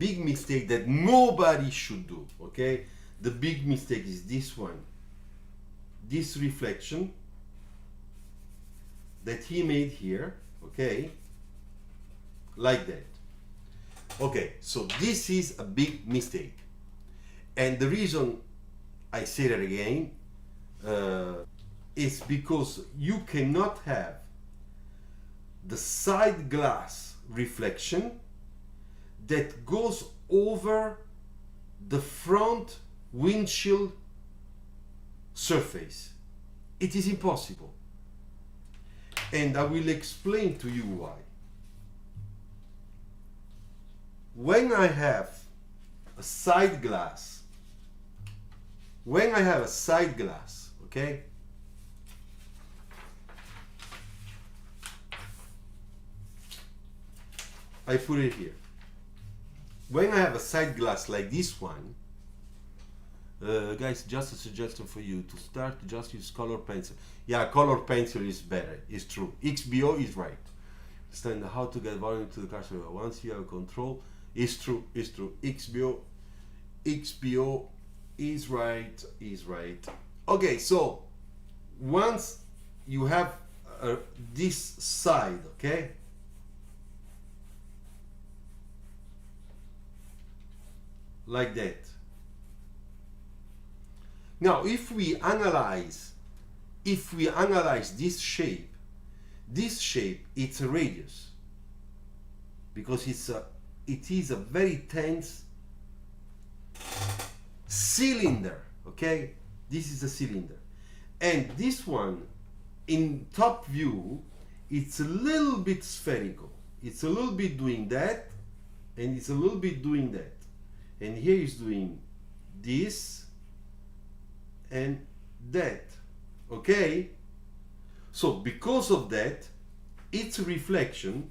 big mistake that nobody should do, okay? The big mistake is this one. This reflection that he made here, okay? Like that. Okay, so this is a big mistake. And the reason I say that again is because you cannot have the side glass reflection that goes over the front windshield surface. It is impossible. And I will explain to you why. When I have a side glass, okay, I put it here. When I have a side glass like this one, guys, just a suggestion for you to start, just use color pencil. Yeah, color pencil is better, it's true. XBO is right. Understand how to get volume to the car. So once you have control, it's true. XBO is right. Okay, so once you have this side, okay, like that. Now, if we analyze this shape, it's a radius because it is a very tense cylinder, okay? This is a cylinder. And this one, in top view, it's a little bit spherical. It's a little bit doing that, and it's a little bit doing that. And here is doing this and that, okay? So because of that, its reflection,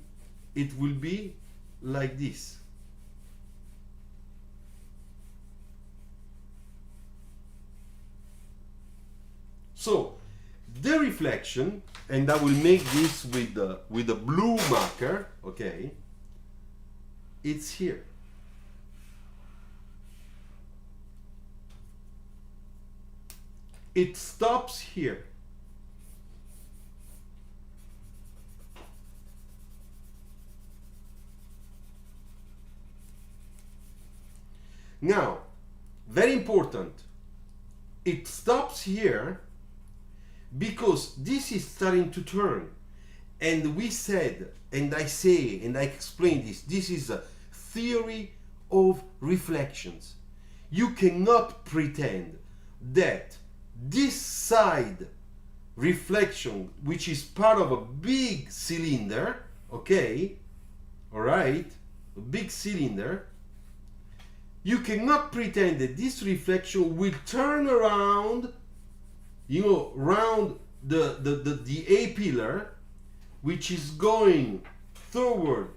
it will be like this. So the reflection, and I will make this with the blue marker, okay? It's here. It stops here. Now, very important, it stops here because this is starting to turn. And we said, and I say, and I explain this is a theory of reflections. You cannot pretend that this side reflection, which is part of a big cylinder, okay, all right, a big cylinder, you cannot pretend that this reflection will turn around, you know, around the A pillar, which is going toward,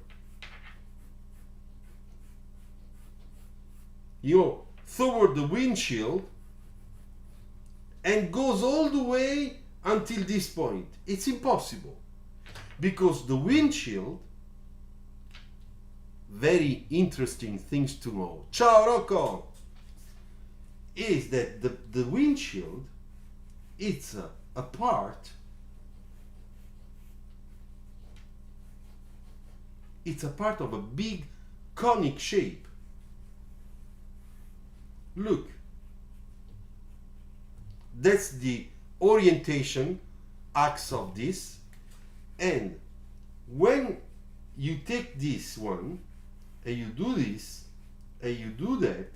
you know, toward the windshield, and goes all the way until this point. It's impossible, because the windshield, very interesting things to know, ciao Rocco, is that the windshield, it's a part, it's a part of a big conic shape. Look, that's the orientation axis of this, and when you take this one and you do this and you do that,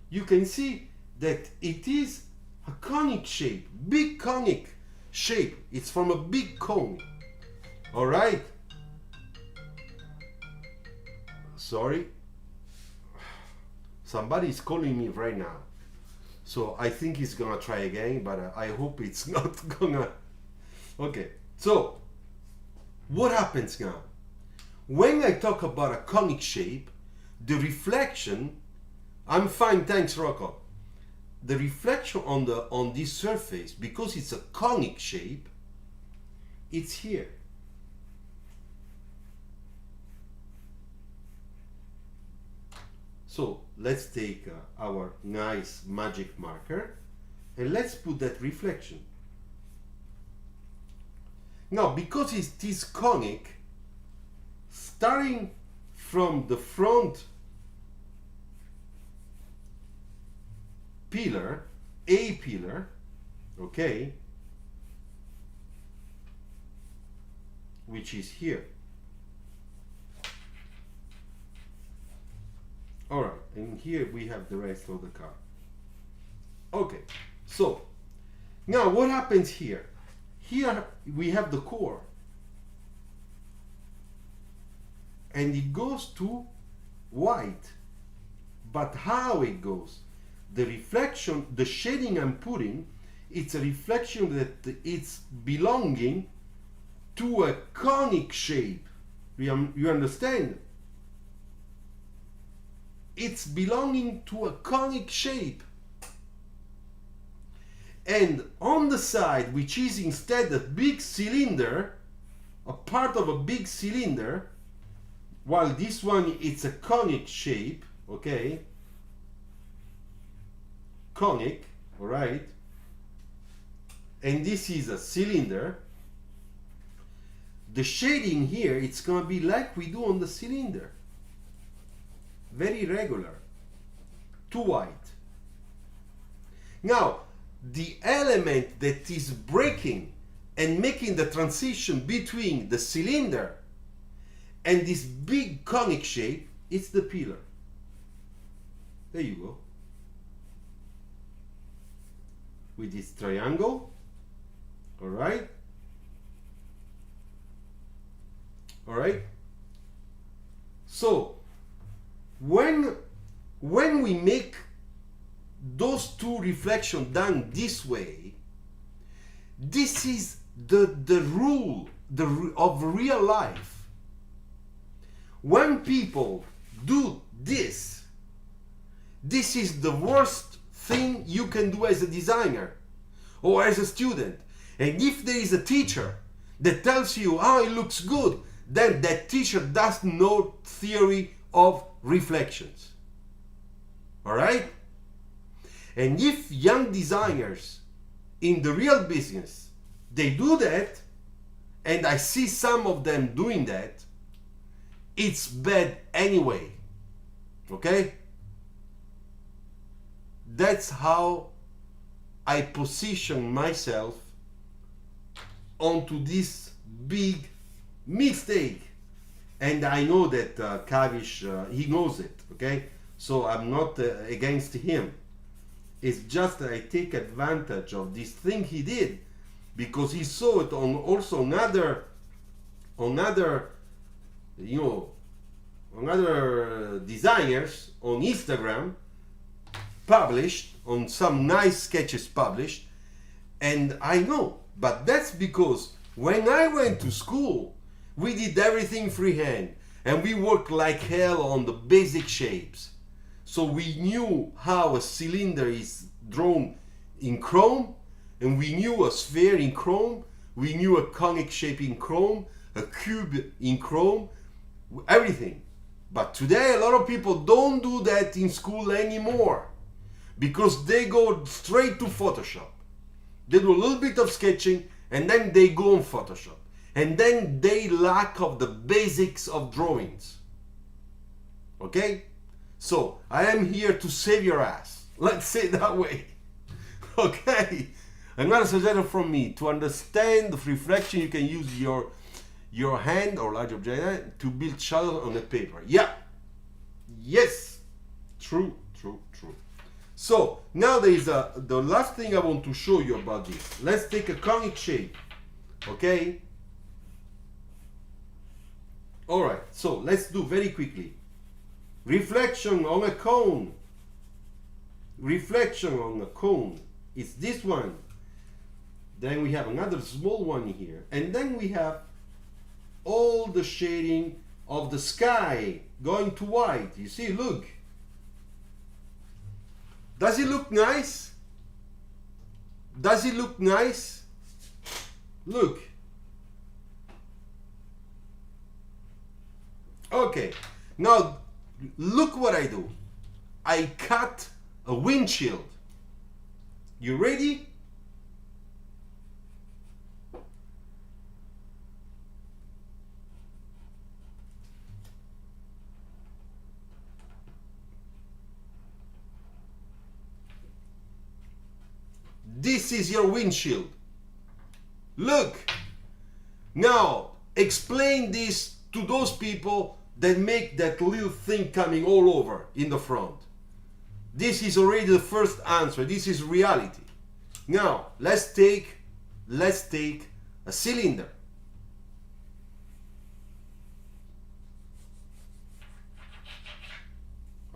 you can see that it is a conic shape, big conic shape. It's from a big cone. All right. Sorry, somebody is calling me right now, so I think he's gonna try again, but I hope it's not gonna. Okay, so what happens now? When I talk about a conic shape, the reflection, I'm fine, thanks Rocco. the reflection on this surface, because it's a conic shape, it's here. So let's take our nice magic marker and let's put that reflection. Now, because it is conic, starting from the front pillar, A pillar, okay, which is here. All right, and here we have the rest of the car. Okay, so now what happens here? Here we have the core, and it goes to white. But how it goes? The reflection, the shading I'm putting, it's a reflection that it's belonging to a conic shape. You understand? It's belonging to a conic shape. And on the side, which is instead a big cylinder, a part of a big cylinder, while this one it's a conic shape, okay? Conic, all right? And this is a cylinder. The shading here, it's gonna be like we do on the cylinder. Very regular, to white. Now, the element that is breaking and making the transition between the cylinder and this big conic shape, it's the pillar. There you go. With this triangle, all right? All right? So, when we make those two reflections done this way, this is the rule of real life. When people do this is the worst thing you can do as a designer or as a student. And if there is a teacher that tells you, oh, it looks good, then that teacher doesn't know theory of reflections. All right? And if young designers in the real business, they do that, and I see some of them doing that, it's bad anyway. Okay? That's how I position myself onto this big mistake. And I know that Kavish, he knows it, okay? So I'm not against him. It's just that I take advantage of this thing he did, because he saw it on also on other designers on Instagram, published, on some nice sketches published, and I know. But that's because when I went to school, we did everything freehand, and we worked like hell on the basic shapes. So we knew how a cylinder is drawn in chrome, and we knew a sphere in chrome, we knew a conic shape in chrome, a cube in chrome, everything. But today a lot of people don't do that in school anymore, because they go straight to Photoshop. They do a little bit of sketching and then they go on Photoshop. And then they lack of the basics of drawings. Okay? So, I am here to save your ass. Let's say it that way. Okay? Another suggestion from me: to understand the reflection, you can use your hand or large object to build shadows on the paper. Yeah. Yes. True. So, now there is the last thing I want to show you about this. Let's take a conic shape. Okay? Alright, so let's do very quickly. Reflection on a cone. Reflection on a cone. It's this one. Then we have another small one here. And then we have all the shading of the sky going to white. You see, look. Does it look nice? Does it look nice? Look. Okay, now look what I do. I cut a windshield. You ready? This is your windshield. Look. Now explain this to those people that make that little thing coming all over in the front. This is already the first answer. This is reality. Now let's take a cylinder.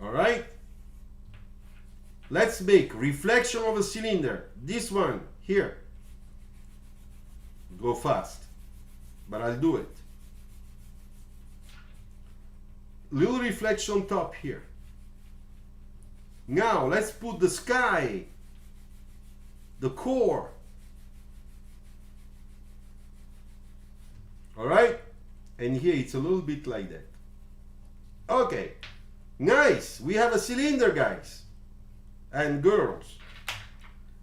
All right, let's make reflection of a cylinder. This one here. Go fast, but I'll do it. Little reflection top here. Now let's put the sky, the core. All right, and here it's a little bit like that. Okay, nice. We have a cylinder, guys and girls.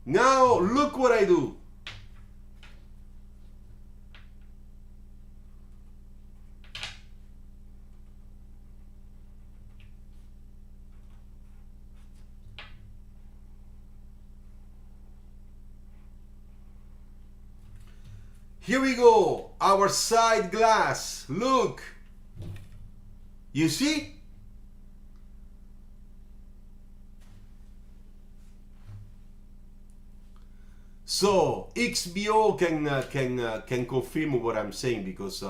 Now look what I do. Here we go, our side glass. Look, you see? So XBO can confirm what I'm saying, because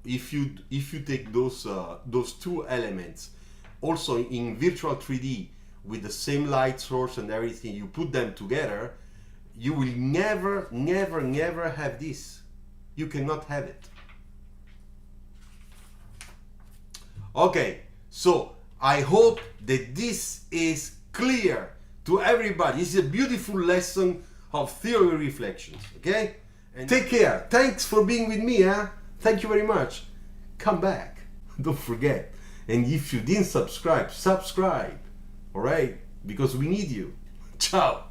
if you take those two elements, also in virtual 3D with the same light source and everything, you put them together, you will never have this. You cannot have it. Okay, so I hope that this is clear to everybody. This is a beautiful lesson of theory reflections, okay? And take care. Thanks for being with me, huh? Thank you very much. Come back. Don't forget. And if you didn't subscribe, subscribe. All right? Because we need you. Ciao.